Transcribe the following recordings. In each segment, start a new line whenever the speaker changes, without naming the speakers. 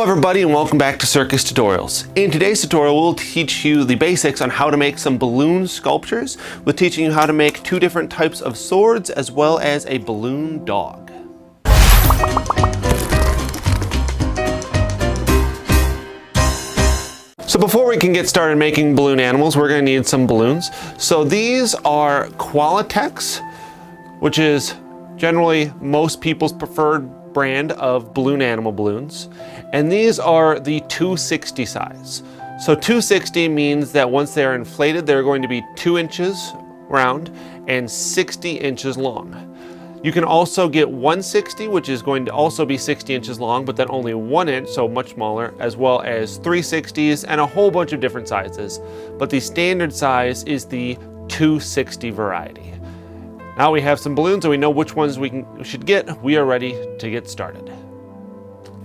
everybody, and welcome back to Circus Tutorials. In today's tutorial, we'll teach you the basics on how to make some balloon sculptures. We're teaching you how to make two different types of swords as well as a balloon dog. So before we can get started making balloon animals, we're going to need some balloons. So these are Qualitex, which is generally most people's preferred brand of balloon animal balloons. And these are the 260 size. So 260 means that once they are inflated, they're going to be 2 inches round and 60 inches long. You can also get 160, which is going to also be 60 inches long, but then only 1 inch, so much smaller, as well as 360s and a whole bunch of different sizes. But the standard size is the 260 variety. Now we have some balloons and we know which ones we should get. We are ready to get started.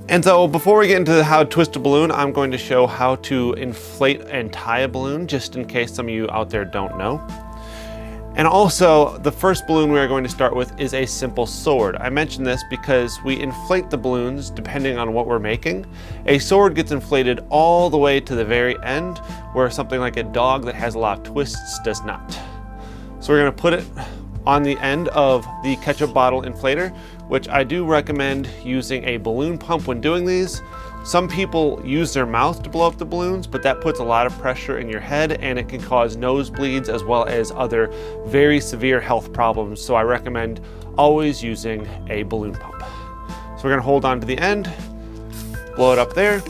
And so before we get into how to twist a balloon, I'm going to show how to inflate and tie a balloon, just in case some of you out there don't know. And also, the first balloon we are going to start with is a simple sword. I mention this because we inflate the balloons depending on what we're making. A sword gets inflated all the way to the very end, where something like a dog that has a lot of twists does not. So we're going to put it on the end of the ketchup bottle inflator, which I do recommend using a balloon pump when doing these. Some people use their mouth to blow up the balloons, but that puts a lot of pressure in your head and it can cause nosebleeds as well as other very severe health problems. So I recommend always using a balloon pump. So we're gonna hold on to the end, blow it up there.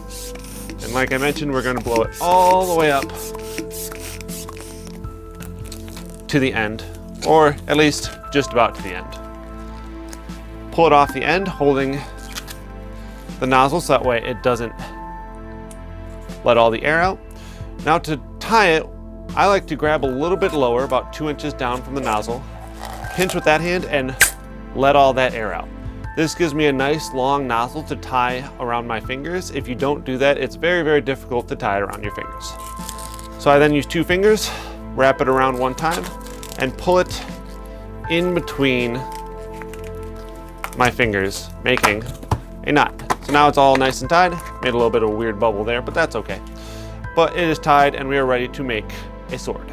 And like I mentioned, we're gonna blow it all the way up to the end, or at least just about to the end. Pull it off the end, holding the nozzle so that way it doesn't let all the air out. Now to tie it, I like to grab a little bit lower, about 2 inches down from the nozzle, pinch with that hand and let all that air out. This gives me a nice long nozzle to tie around my fingers. If you don't do that, it's very, very difficult to tie it around your fingers. So I then use 2 fingers, wrap it around one time, and pull it in between my fingers, making a knot. So now it's all nice and tied. Made a little bit of a weird bubble there, but that's okay. But it is tied and we are ready to make a sword.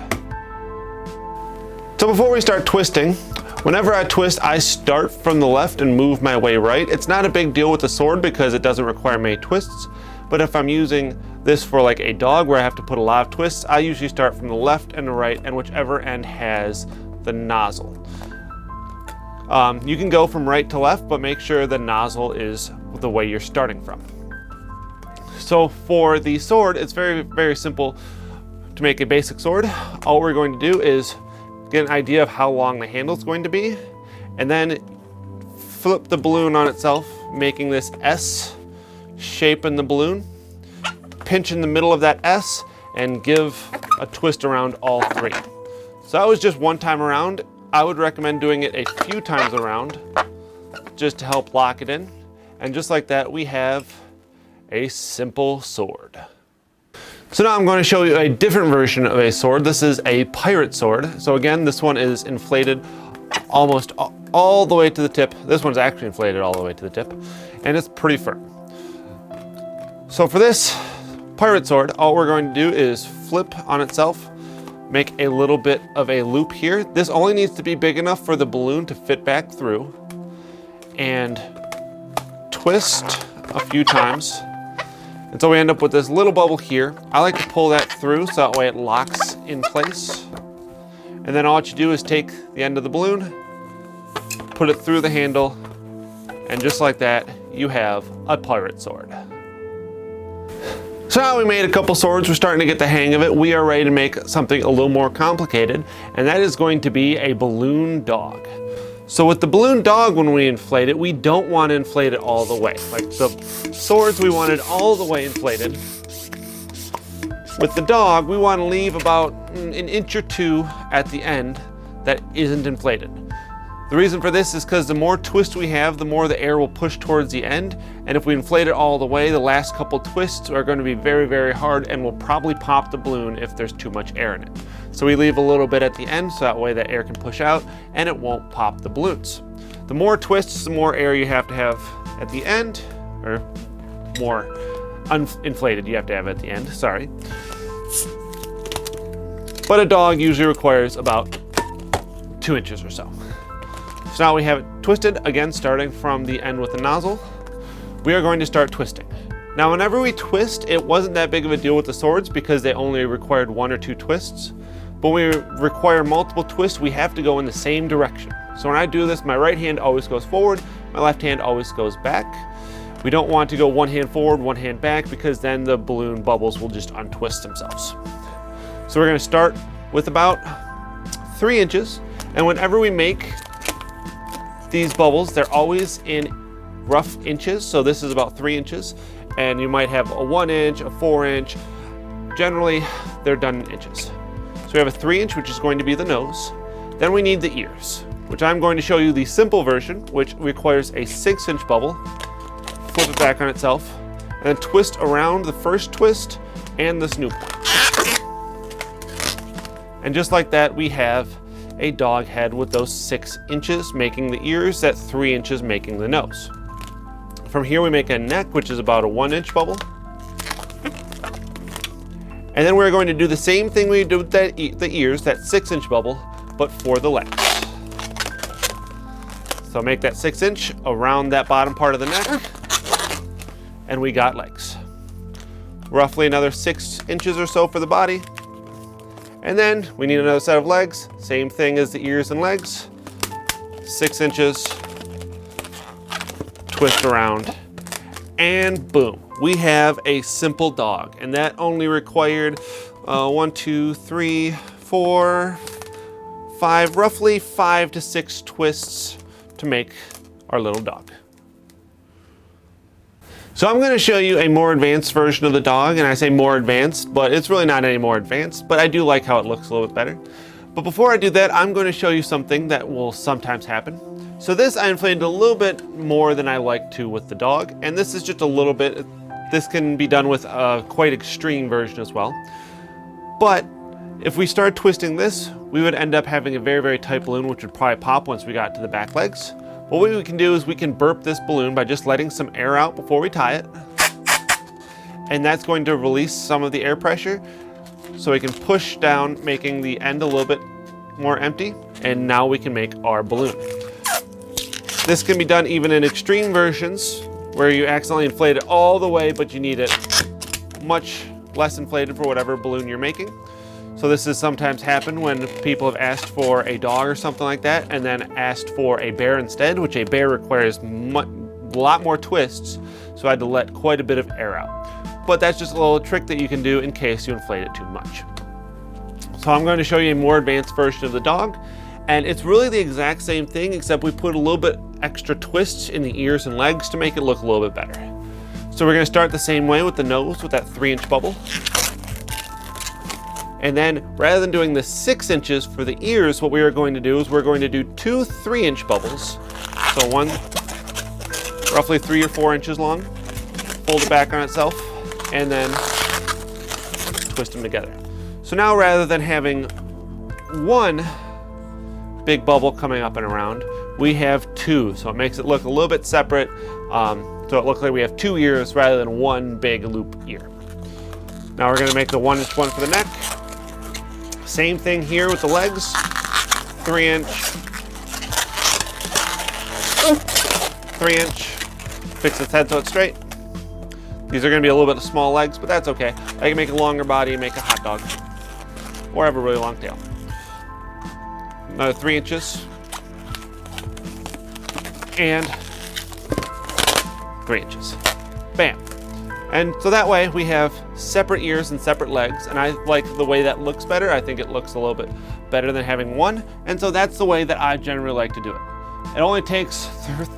So before we start twisting, whenever I twist, I start from the left and move my way right. It's not a big deal with the sword because it doesn't require many twists. But if I'm using this for like a dog where I have to put a lot of twists, I usually start from the left and the right and whichever end has the nozzle. You can go from right to left, but make sure the nozzle is the way you're starting from. So for the sword, it's very, very simple to make a basic sword. All we're going to do is get an idea of how long the handle is going to be, and then flip the balloon on itself, making this S shape in the balloon. Pinch in the middle of that S and give a twist around all 3. So that was just one time around. I would recommend doing it a few times around just to help lock it in. And just like that, we have a simple sword. So now I'm going to show you a different version of a sword. This is a pirate sword. So again, this one is inflated almost all the way to the tip. This one's actually inflated all the way to the tip, and it's pretty firm. So for this pirate sword, all we're going to do is flip on itself, make a little bit of a loop here. This only needs to be big enough for the balloon to fit back through, and twist a few times. And so we end up with this little bubble here. I like to pull that through so that way it locks in place. And then all what you do is take the end of the balloon, put it through the handle, and just like that, you have a pirate sword. So now we made a couple swords, we're starting to get the hang of it. We are ready to make something a little more complicated, and that is going to be a balloon dog. So with the balloon dog, when we inflate it, we don't want to inflate it all the way. Like the swords, we want it all the way inflated. With the dog, we want to leave about an inch or 2 at the end that isn't inflated. The reason for this is because the more twist we have, the more the air will push towards the end. And if we inflate it all the way, the last couple twists are going to be very, very hard and will probably pop the balloon if there's too much air in it. So we leave a little bit at the end so that way that air can push out and it won't pop the balloons. The more twists, the more air you have to have at the end, or more inflated, you have to have at the end, sorry. But a dog usually requires about 2 inches or so. So now we have it twisted, again starting from the end with the nozzle. We are going to start twisting. Now whenever we twist, it wasn't that big of a deal with the swords because they only required 1 or 2 twists. But when we require multiple twists, we have to go in the same direction. So when I do this, my right hand always goes forward, my left hand always goes back. We don't want to go one hand forward, one hand back, because then the balloon bubbles will just untwist themselves. So we're going to start with about 3 inches. And whenever we make these bubbles, they're always in rough inches. So this is about 3 inches. And you might have a 1 inch, a 4 inch. Generally, they're done in inches. So we have a 3 inch, which is going to be the nose. Then we need the ears, which I'm going to show you the simple version, which requires a 6 inch bubble. Flip it back on itself, and then twist around the first twist and this new point. And just like that, we have a dog head with those 6 inches making the ears, that 3 inches making the nose. From here we make a neck, which is about a 1 inch bubble. And then we're going to do the same thing we did with the ears, that 6 inch bubble, but for the legs. So make that 6 inch around that bottom part of the neck, and we got legs. Roughly another 6 inches or so for the body. And then we need another set of legs, same thing as the ears and legs. 6 inches, twist around, and boom. We have a simple dog, and that only required 1, 2, 3, 4, 5, roughly 5 to 6 twists to make our little dog. So I'm going to show you a more advanced version of the dog, and I say more advanced, but it's really not any more advanced, but I do like how it looks a little bit better. But before I do that, I'm going to show you something that will sometimes happen. So this I inflated a little bit more than I like to with the dog, and this is just a little bit. This can be done with a quite extreme version as well. But if we start twisting this, we would end up having a very, very tight balloon, which would probably pop once we got to the back legs. What we can do is we can burp this balloon by just letting some air out before we tie it. And that's going to release some of the air pressure. So we can push down, making the end a little bit more empty. And now we can make our balloon. This can be done even in extreme versions where you accidentally inflate it all the way, but you need it much less inflated for whatever balloon you're making. So this has sometimes happened when people have asked for a dog or something like that, and then asked for a bear instead, which a bear requires a lot more twists. So I had to let quite a bit of air out. But that's just a little trick that you can do in case you inflate it too much. So I'm going to show you a more advanced version of the dog. And it's really the exact same thing, except we put a little bit extra twists in the ears and legs to make it look a little bit better. So we're going to start the same way with the nose, with that 3 inch bubble. And then rather than doing the 6 inches for the ears, what we are going to do is we're going to do 2 3 inch bubbles. So one roughly 3 or 4 inches long, fold it back on itself, and then twist them together. So now rather than having one big bubble coming up and around, we have 2. So it makes it look a little bit separate. So it looks like we have 2 ears rather than one big loop ear. Now we're going to make the 1 inch one for the neck. Same thing here with the legs. 3 inch. 3 inch. Fix its head so it's straight. These are going to be a little bit of small legs, but that's okay. I can make a longer body and make a hot dog. Or have a really long tail. Another 3 inches. And 3 inches. Bam. And so that way we have separate ears and separate legs, and I like the way that looks better. I think it looks a little bit better than having one, and so that's the way that I generally like to do it. It only takes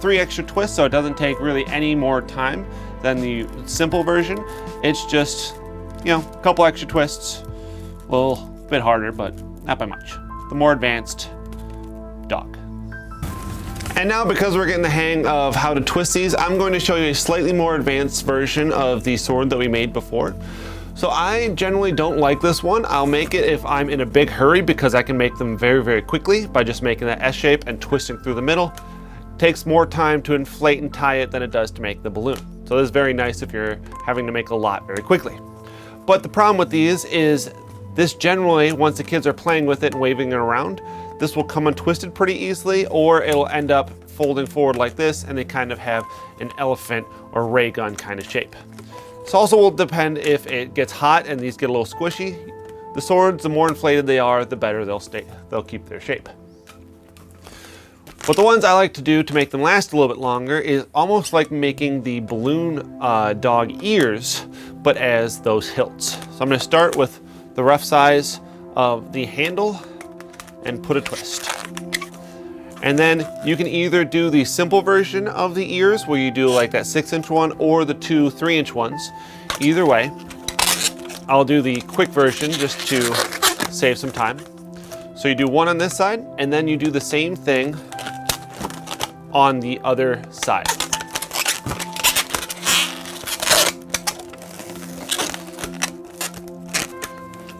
3 extra twists, so it doesn't take really any more time than the simple version. It's just, you know, a couple extra twists, a little bit harder, but not by much. The more advanced dog. And now, because we're getting the hang of how to twist these, I'm going to show you a slightly more advanced version of the sword that we made before. So I generally don't like this one. I'll make it if I'm in a big hurry because I can make them very, very quickly by just making that S shape and twisting through the middle. It takes more time to inflate and tie it than it does to make the balloon. So this is very nice if you're having to make a lot very quickly. But the problem with these is this generally, once the kids are playing with it and waving it around, this will come untwisted pretty easily, or it'll end up folding forward like this, and they kind of have an elephant or ray gun kind of shape. This also will depend if it gets hot and these get a little squishy. The swords, the more inflated they are, the better they'll keep their shape. But the ones I like to do to make them last a little bit longer is almost like making the balloon dog ears, but as those hilts. So I'm going to start with the rough size of the handle and put a twist. And then you can either do the simple version of the ears where you do like that 6-inch one, or the 2 3-inch ones. Either way, I'll do the quick version just to save some time. So you do one on this side, and then you do the same thing on the other side.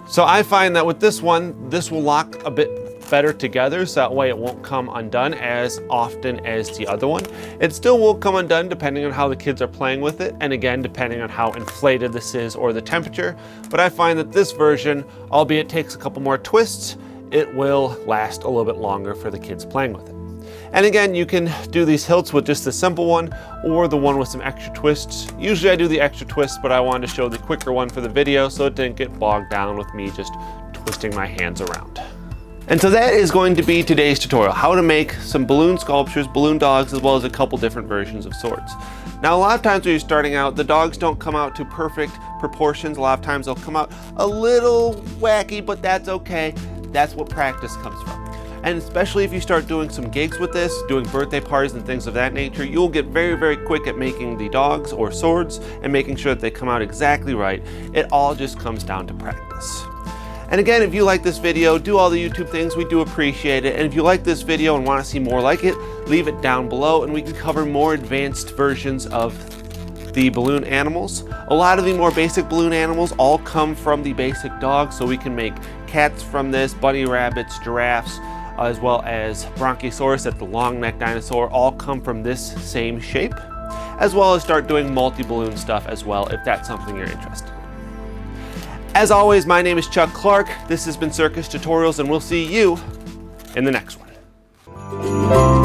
So I find that with this one, this will lock a bit better together, so that way it won't come undone as often as the other one. It still will come undone depending on how the kids are playing with it, and again, depending on how inflated this is or the temperature. But I find that this version, albeit takes a couple more twists, it will last a little bit longer for the kids playing with it. And again, you can do these hilts with just the simple one or the one with some extra twists. Usually I do the extra twists, but I wanted to show the quicker one for the video so it didn't get bogged down with me just twisting my hands around. And so that is going to be today's tutorial, how to make some balloon sculptures, balloon dogs, as well as a couple different versions of swords. Now, a lot of times when you're starting out, the dogs don't come out to perfect proportions. A lot of times they'll come out a little wacky, but that's okay. That's what practice comes from. And especially if you start doing some gigs with this, doing birthday parties and things of that nature, you'll get very, very quick at making the dogs or swords and making sure that they come out exactly right. It all just comes down to practice. And again, if you like this video, do all the YouTube things, we do appreciate it. And if you like this video and want to see more like it, leave it down below and we can cover more advanced versions of the balloon animals. A lot of the more basic balloon animals all come from the basic dog, so we can make cats from this, bunny rabbits, giraffes, as well as Bronchiosaurus, that's the long neck dinosaur, all come from this same shape, as well as start doing multi-balloon stuff as well if that's something you're interested in. As always, my name is Chuck Clark. This has been Circus Tutorials, and we'll see you in the next one.